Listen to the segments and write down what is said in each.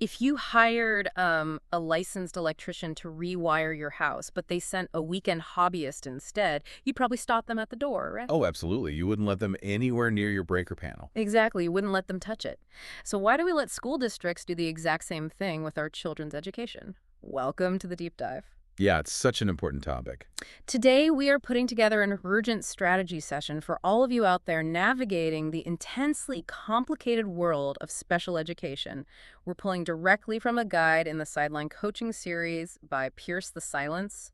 If you hired a licensed electrician to rewire your house, but they sent a weekend hobbyist instead, you'd probably stop them at the door, right? Oh, absolutely. You wouldn't let them anywhere near your breaker panel. Exactly. You wouldn't let them touch it. So why do we let school districts do the exact same thing with our children's education? Welcome to the deep dive. Yeah, it's such an important topic. Today, we are putting together an urgent strategy session for all of you out there navigating the intensely complicated world of special education. We're pulling directly from a guide in the Sideline Coaching series by Pierce the Silence,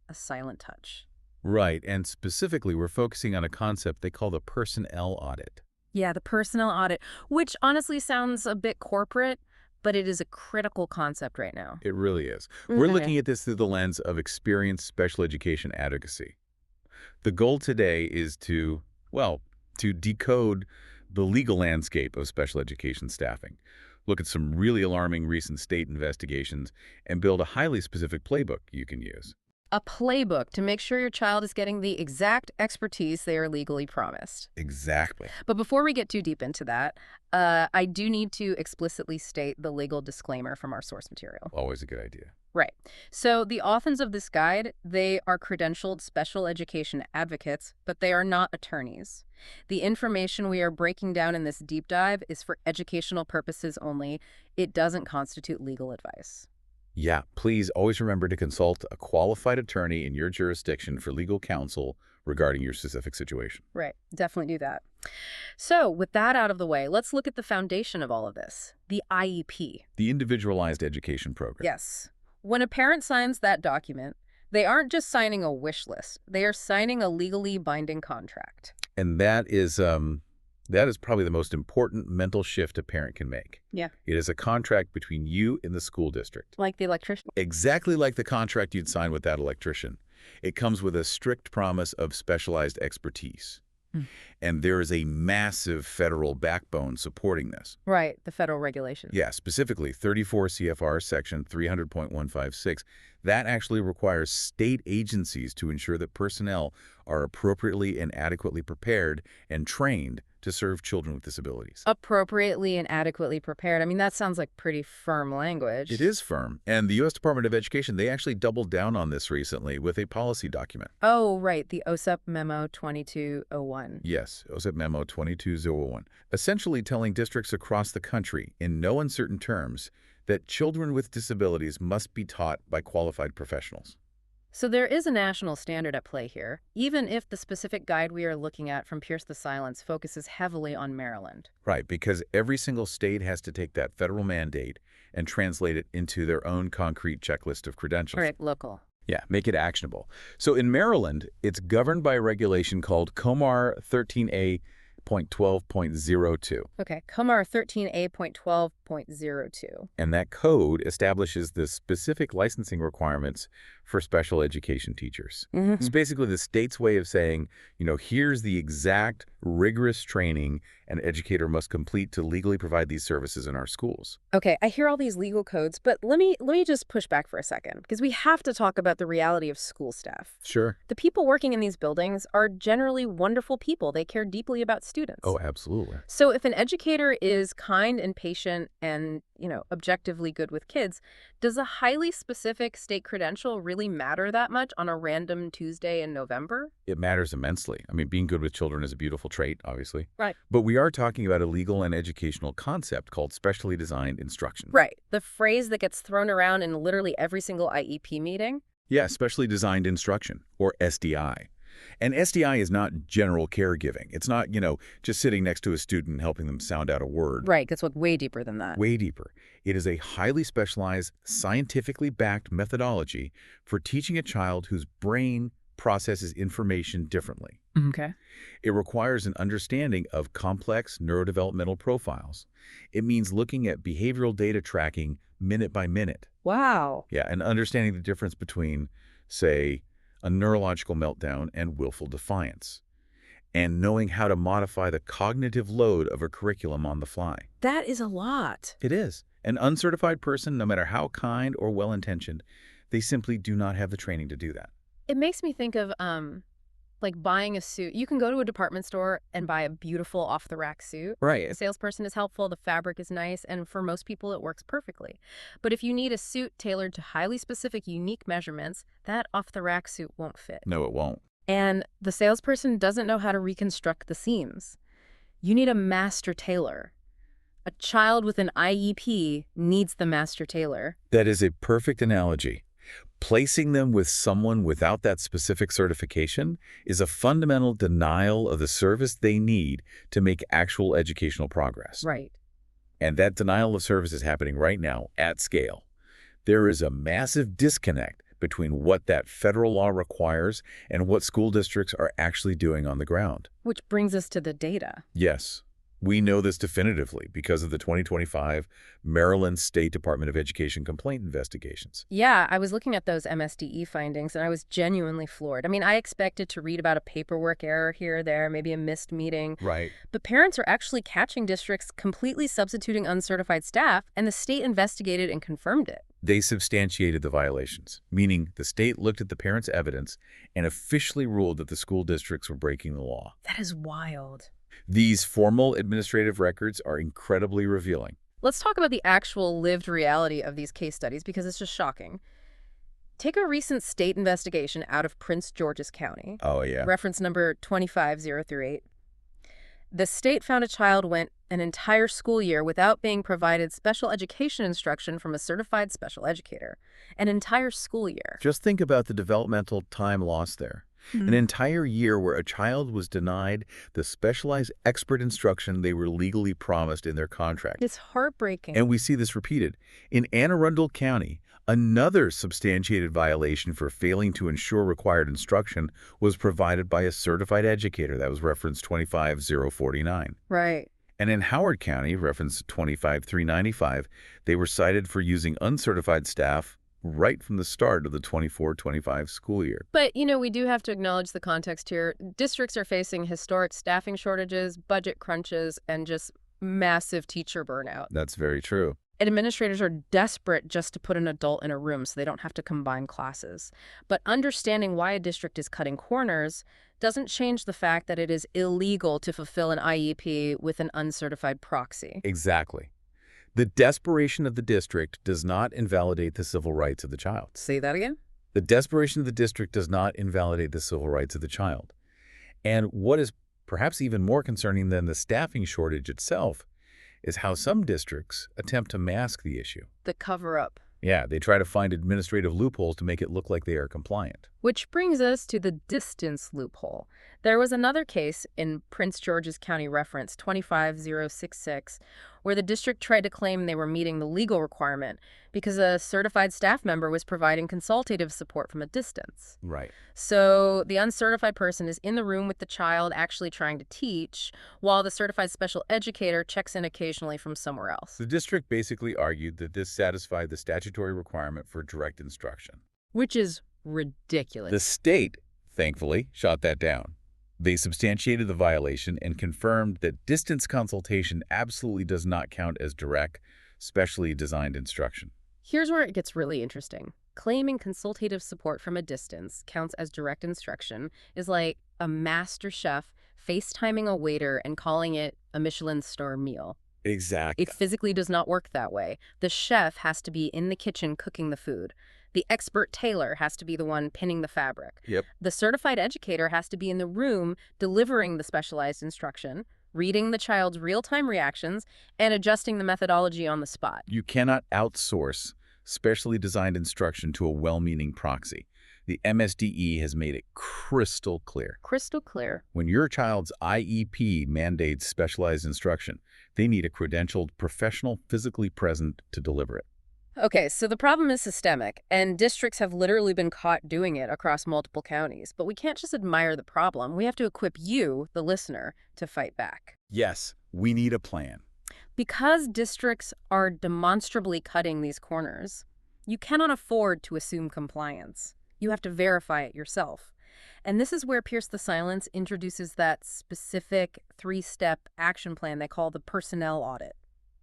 A Silent Touch. Right, and specifically, we're focusing on a concept they call the personnel audit. Yeah, the personnel audit, which honestly sounds a bit corporate, but it is a critical concept right now. It really is. We're Okay. looking at this through the lens of experienced special education advocacy. The goal today is to decode the legal landscape of special education staffing, look at some really alarming recent state investigations, and build a highly specific playbook you can use. A playbook to make sure your child is getting the exact expertise they are legally promised. Exactly. But before we get too deep into that, I do need to explicitly state the legal disclaimer from our source material. Always a good idea. Right. So the authors of this guide, they are credentialed special education advocates, but they are not attorneys. The information we are breaking down in this deep dive is for educational purposes only. It doesn't constitute legal advice. Yeah, please always remember to consult a qualified attorney in your jurisdiction for legal counsel regarding your specific situation. Right. Definitely do that. So with that out of the way, let's look at the foundation of all of this, the IEP. The Individualized Education Program. Yes. When a parent signs that document, they aren't just signing a wish list. They are signing a legally binding contract. And that is probably the most important mental shift a parent can make. Yeah. It is a contract between you and the school district. Like the electrician. Exactly like the contract you'd sign with that electrician. It comes with a strict promise of specialized expertise. Mm. And there is a massive federal backbone supporting this. Right, the federal regulations. Yeah, specifically 34 CFR Section 300.156. That actually requires state agencies to ensure that personnel are appropriately and adequately prepared and trained to serve children with disabilities. Appropriately and adequately prepared. I mean, that sounds like pretty firm language. It is firm. And the U.S. Department of Education, they actually doubled down on this recently with a policy document. Oh, right, the OSEP Memo 2201. Yes, OSEP Memo 2201, essentially telling districts across the country in no uncertain terms that children with disabilities must be taught by qualified professionals. So there is a national standard at play here, even if the specific guide we are looking at from Pierce the Silence focuses heavily on Maryland. Right, because every single state has to take that federal mandate and translate it into their own concrete checklist of credentials. All right, local. Yeah, make it actionable. So in Maryland, it's governed by a regulation called COMAR 13A.12.02. Okay, COMAR 13A.12.02. And that code establishes the specific licensing requirements for special education teachers. It's basically the state's way of saying, here's the exact rigorous training an educator must complete to legally provide these services in our schools. Okay, I hear all these legal codes, but let me just push back for a second, because we have to talk about the reality of school staff. Sure. The people working in these buildings are generally wonderful people. They care deeply about students. Oh, absolutely. So if an educator is kind and patient and, objectively good with kids, does a highly specific state credential really matter that much on a random Tuesday in November? It matters immensely. I mean, being good with children is a beautiful trait, obviously. Right. But we are talking about a legal and educational concept called specially designed instruction. Right. The phrase that gets thrown around in literally every single IEP meeting. Yeah, specially designed instruction, or SDI. And SDI is not general caregiving. It's not, just sitting next to a student and helping them sound out a word. Right, gets look way deeper than that. Way deeper. It is a highly specialized, scientifically backed methodology for teaching a child whose brain processes information differently. Okay. It requires an understanding of complex neurodevelopmental profiles. It means looking at behavioral data tracking minute by minute. Wow. Yeah, and understanding the difference between, say, a neurological meltdown and willful defiance, and knowing how to modify the cognitive load of a curriculum on the fly. That is a lot. It is. An uncertified person, no matter how kind or well-intentioned, they simply do not have the training to do that. It makes me think of Like buying a suit. You can go to a department store and buy a beautiful off-the-rack suit. The Right. salesperson is helpful, the fabric is nice, and for most people it works perfectly. But if you need a suit tailored to highly specific, unique measurements, that off-the-rack suit won't fit. No, it won't. And the salesperson doesn't know how to reconstruct the seams. You need a master tailor. A child with an IEP needs the master tailor. That is a perfect analogy. Placing them with someone without that specific certification is a fundamental denial of the service they need to make actual educational progress. Right. And that denial of service is happening right now at scale. There is a massive disconnect between what that federal law requires and what school districts are actually doing on the ground. Which brings us to the data. Yes, we know this definitively because of the 2025 Maryland State Department of Education complaint investigations. Yeah, I was looking at those MSDE findings, and I was genuinely floored. I mean, I expected to read about a paperwork error here or there, maybe a missed meeting. Right. But parents are actually catching districts completely substituting uncertified staff, and the state investigated and confirmed it. They substantiated the violations, meaning the state looked at the parents' evidence and officially ruled that the school districts were breaking the law. That is wild. These formal administrative records are incredibly revealing. Let's talk about the actual lived reality of these case studies because it's just shocking. Take a recent state investigation out of Prince George's County. Oh, yeah. Reference number 25038. The state found a child went an entire school year without being provided special education instruction from a certified special educator. An entire school year. Just think about the developmental time lost there. An entire year where a child was denied the specialized expert instruction they were legally promised in their contract. It's heartbreaking. And we see this repeated. In Anne Arundel County, another substantiated violation for failing to ensure required instruction was provided by a certified educator. That was reference 25049. Right. And in Howard County, reference 25395, they were cited for using uncertified staff right from the start of the 24-25 school year. But, we do have to acknowledge the context here. Districts are facing historic staffing shortages, budget crunches, and just massive teacher burnout. That's very true. Administrators are desperate just to put an adult in a room so they don't have to combine classes. But understanding why a district is cutting corners doesn't change the fact that it is illegal to fulfill an IEP with an uncertified proxy. Exactly. The desperation of the district does not invalidate the civil rights of the child. Say that again? The desperation of the district does not invalidate the civil rights of the child. And what is perhaps even more concerning than the staffing shortage itself is how some districts attempt to mask the issue. The cover-up. Yeah, they try to find administrative loopholes to make it look like they are compliant. Which brings us to the distance loophole. There was another case in Prince George's County reference 25066 where the district tried to claim they were meeting the legal requirement because a certified staff member was providing consultative support from a distance. Right. So the uncertified person is in the room with the child actually trying to teach, while the certified special educator checks in occasionally from somewhere else. The district basically argued that this satisfied the statutory requirement for direct instruction. Which is ridiculous. The state, thankfully, shot that down. They substantiated the violation and confirmed that distance consultation absolutely does not count as direct, specially designed instruction. Here's where it gets really interesting. Claiming consultative support from a distance counts as direct instruction is like a master chef FaceTiming a waiter and calling it a Michelin star meal. Exactly. It physically does not work that way. The chef has to be in the kitchen cooking the food. The expert tailor has to be the one pinning the fabric. Yep. The certified educator has to be in the room delivering the specialized instruction, reading the child's real-time reactions, and adjusting the methodology on the spot. You cannot outsource specially designed instruction to a well-meaning proxy. The MSDE has made it crystal clear. Crystal clear. When your child's IEP mandates specialized instruction, they need a credentialed professional physically present to deliver it. Okay, so the problem is systemic, and districts have literally been caught doing it across multiple counties. But we can't just admire the problem. We have to equip you, the listener, to fight back. Yes, we need a plan. Because districts are demonstrably cutting these corners, you cannot afford to assume compliance. You have to verify it yourself. And this is where Pierce the Silence introduces that specific three-step action plan they call the personnel audit.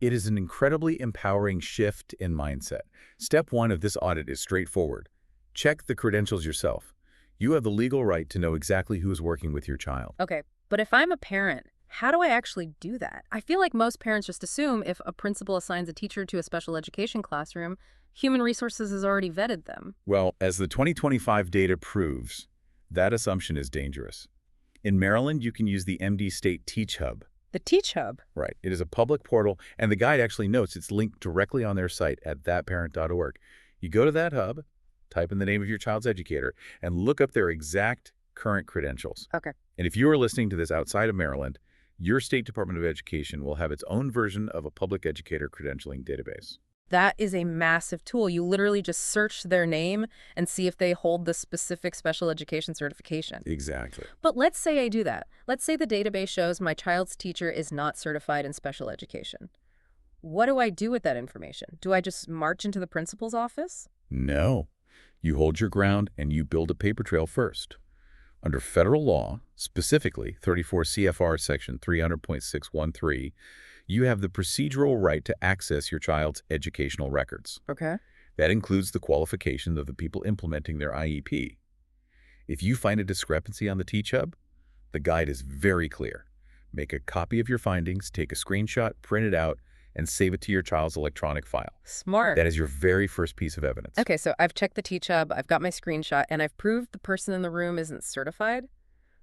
It is an incredibly empowering shift in mindset. Step one of this audit is straightforward. Check the credentials yourself. You have the legal right to know exactly who is working with your child. Okay, but if I'm a parent, how do I actually do that? I feel like most parents just assume if a principal assigns a teacher to a special education classroom, human resources has already vetted them. Well, as the 2025 data proves, that assumption is dangerous. In Maryland, you can use the MD State Teach Hub. The Teach Hub. Right. It is a public portal, and the guide actually notes it's linked directly on their site at thatparent.org. You go to that hub, type in the name of your child's educator, and look up their exact current credentials. Okay. And if you are listening to this outside of Maryland, your state Department of Education will have its own version of a public educator credentialing database. That is a massive tool. You literally just search their name and see if they hold the specific special education certification. Exactly. But let's say I do that. Let's say the database shows my child's teacher is not certified in special education. What do I do with that information? Do I just march into the principal's office? No. You hold your ground and you build a paper trail first. Under federal law, specifically 34 CFR Section 300.613, you have the procedural right to access your child's educational records. Okay. That includes the qualifications of the people implementing their IEP. If you find a discrepancy on the Teach Hub, the guide is very clear. Make a copy of your findings, take a screenshot, print it out, and save it to your child's electronic file. Smart. That is your very first piece of evidence. Okay, so I've checked the Teach Hub, I've got my screenshot, and I've proved the person in the room isn't certified.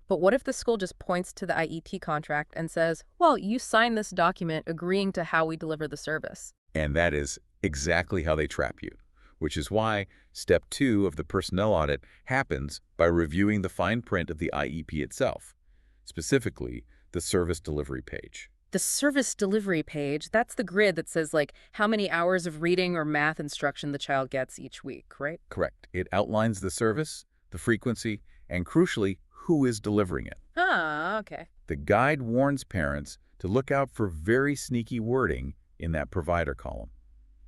But what if the school just points to the IEP contract and says, well, you signed this document agreeing to how we deliver the service? And that is exactly how they trap you, which is why step 2 of the personnel audit happens by reviewing the fine print of the IEP itself, specifically the service delivery page. The service delivery page, that's the grid that says, like, how many hours of reading or math instruction the child gets each week, right? Correct. It outlines the service, the frequency, and crucially, who is delivering it. Ah, okay. The guide warns parents to look out for very sneaky wording in that provider column.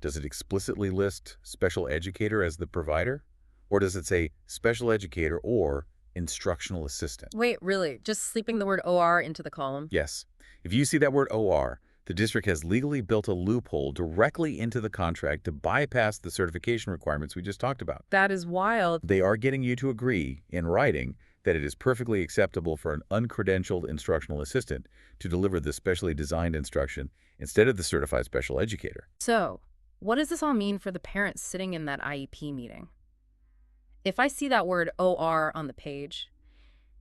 Does it explicitly list special educator as the provider? Or does it say special educator or instructional assistant? Wait, really? Just sleeping the word OR into the column? Yes. If you see that word OR, the district has legally built a loophole directly into the contract to bypass the certification requirements we just talked about. That is wild. They are getting you to agree, in writing, that it is perfectly acceptable for an uncredentialed instructional assistant to deliver the specially designed instruction instead of the certified special educator. So, what does this all mean for the parents sitting in that IEP meeting? If I see that word OR on the page,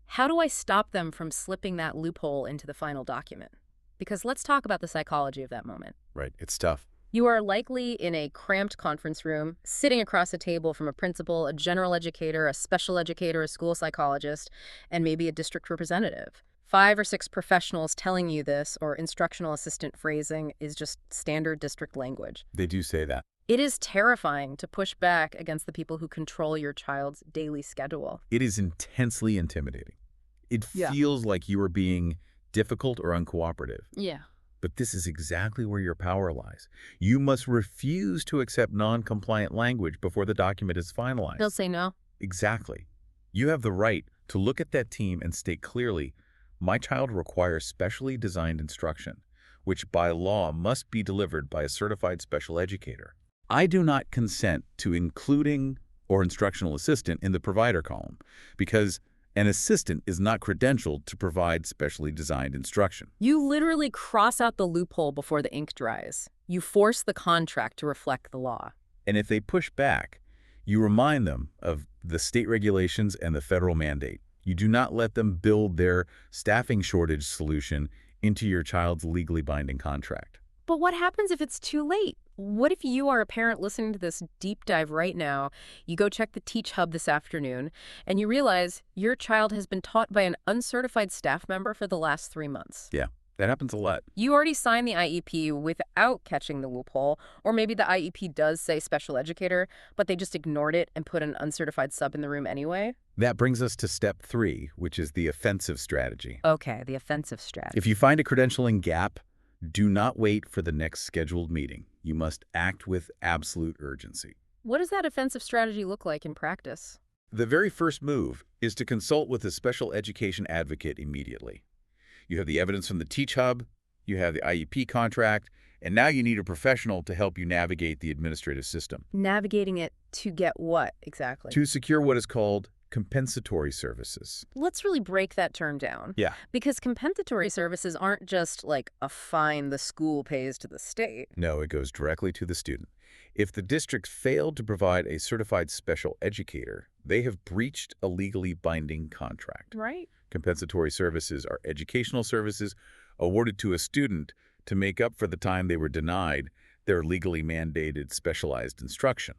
how do I stop them from slipping that loophole into the final document? Because let's talk about the psychology of that moment. Right, it's tough. You are likely in a cramped conference room, sitting across a table from a principal, a general educator, a special educator, a school psychologist, and maybe a district representative. 5 or 6 professionals telling you this, or instructional assistant phrasing, is just standard district language. They do say that. It is terrifying to push back against the people who control your child's daily schedule. It is intensely intimidating. It Yeah. feels like you are being difficult or uncooperative. Yeah. But this is exactly where your power lies. You must refuse to accept non-compliant language before the document is finalized. They'll say no. Exactly. You have the right to look at that team and state clearly, my child requires specially designed instruction, which by law must be delivered by a certified special educator. I do not consent to including or instructional assistant in the provider column because an assistant is not credentialed to provide specially designed instruction. You literally cross out the loophole before the ink dries. You force the contract to reflect the law. And if they push back, you remind them of the state regulations and the federal mandate. You do not let them build their staffing shortage solution into your child's legally binding contract. But what happens if it's too late? What if you are a parent listening to this deep dive right now, you go check the Teach Hub this afternoon, and you realize your child has been taught by an uncertified staff member for the last 3 months? Yeah, that happens a lot. You already signed the IEP without catching the loophole, or maybe the IEP does say special educator, but they just ignored it and put an uncertified sub in the room anyway? That brings us to step 3, which is the offensive strategy. Okay, the offensive strategy. If you find a credentialing gap, do not wait for the next scheduled meeting. You must act with absolute urgency. What does that offensive strategy look like in practice? The very first move is to consult with a special education advocate immediately. You have the evidence from the Teach Hub, you have the IEP contract, and now you need a professional to help you navigate the administrative system. Navigating it to get what exactly? To secure what is called compensatory services. Let's really break that term down. Yeah. Because compensatory services aren't just like a fine the school pays to the state. No, it goes directly to the student. If the district failed to provide a certified special educator, they have breached a legally binding contract. Right. Compensatory services are educational services awarded to a student to make up for the time they were denied their legally mandated specialized instruction.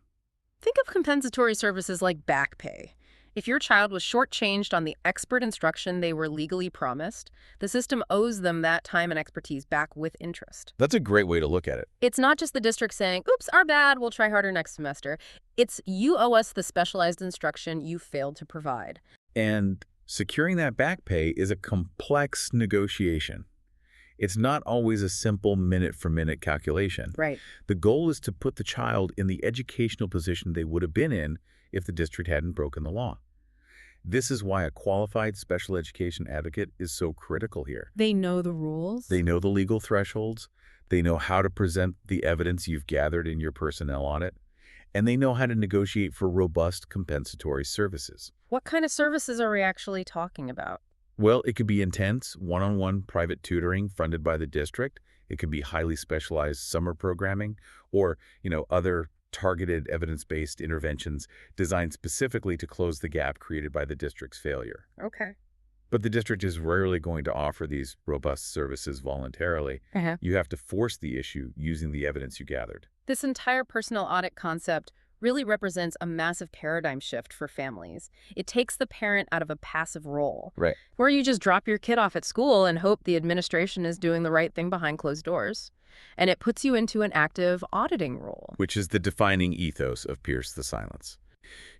Think of compensatory services like back pay. If your child was shortchanged on the expert instruction they were legally promised, the system owes them that time and expertise back with interest. That's a great way to look at it. It's not just the district saying, oops, our bad, we'll try harder next semester. It's you owe us the specialized instruction you failed to provide. And securing that back pay is a complex negotiation. It's not always a simple minute-for-minute calculation. Right. The goal is to put the child in the educational position they would have been in if the district hadn't broken the law. This is why a qualified special education advocate is so critical here. They know the rules. They know the legal thresholds, they know how to present the evidence you've gathered in your personnel audit, and they know how to negotiate for robust compensatory services. What kind of services are we actually talking about? Well, it could be intense, one-on-one private tutoring funded by the district. It could be highly specialized summer programming or, other targeted evidence-based interventions designed specifically to close the gap created by the district's failure. Okay. But the district is rarely going to offer these robust services voluntarily. You have to force the issue using the evidence you gathered. This entire personal audit concept really represents a massive paradigm shift for families. It takes the parent out of a passive role, Right. where you just drop your kid off at school and hope the administration is doing the right thing behind closed doors. And it puts you into an active auditing role. Which is the defining ethos of Pierce the Silence.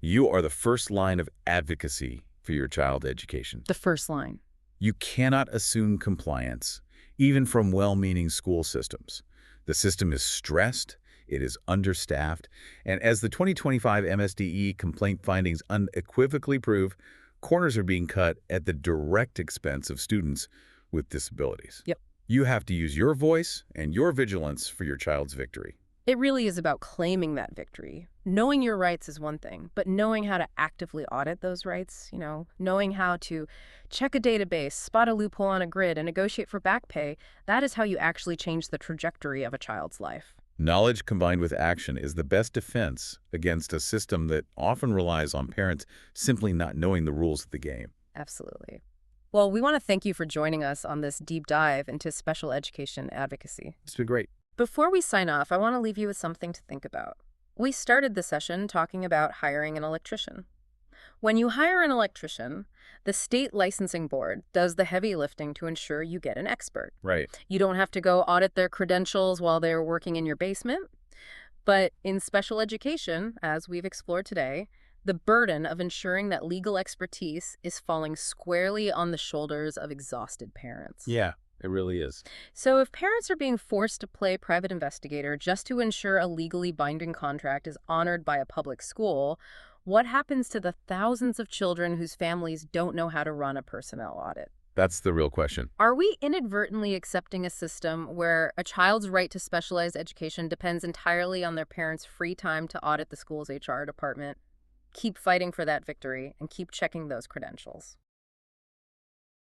You are the first line of advocacy for your child's education. The first line. You cannot assume compliance, even from well-meaning school systems. The system is stressed, it is understaffed, and as the 2025 MSDE complaint findings unequivocally prove, corners are being cut at the direct expense of students with disabilities. Yep. You have to use your voice and your vigilance for your child's victory. It really is about claiming that victory. Knowing your rights is one thing, but knowing how to actively audit those rights, knowing how to check a database, spot a loophole on a grid, and negotiate for back pay, that is how you actually change the trajectory of a child's life. Knowledge combined with action is the best defense against a system that often relies on parents simply not knowing the rules of the game. Absolutely. Well, we want to thank you for joining us on this deep dive into special education advocacy. It's been great. Before we sign off, I want to leave you with something to think about. We started the session talking about hiring an electrician. When you hire an electrician, the state licensing board does the heavy lifting to ensure you get an expert. Right. You don't have to go audit their credentials while they're working in your basement. But in special education, as we've explored today, the burden of ensuring that legal expertise is falling squarely on the shoulders of exhausted parents. Yeah, it really is. So if parents are being forced to play private investigator just to ensure a legally binding contract is honored by a public school, what happens to the thousands of children whose families don't know how to run a personnel audit? That's the real question. Are we inadvertently accepting a system where a child's right to specialized education depends entirely on their parents' free time to audit the school's HR department? Keep fighting for that victory and keep checking those credentials.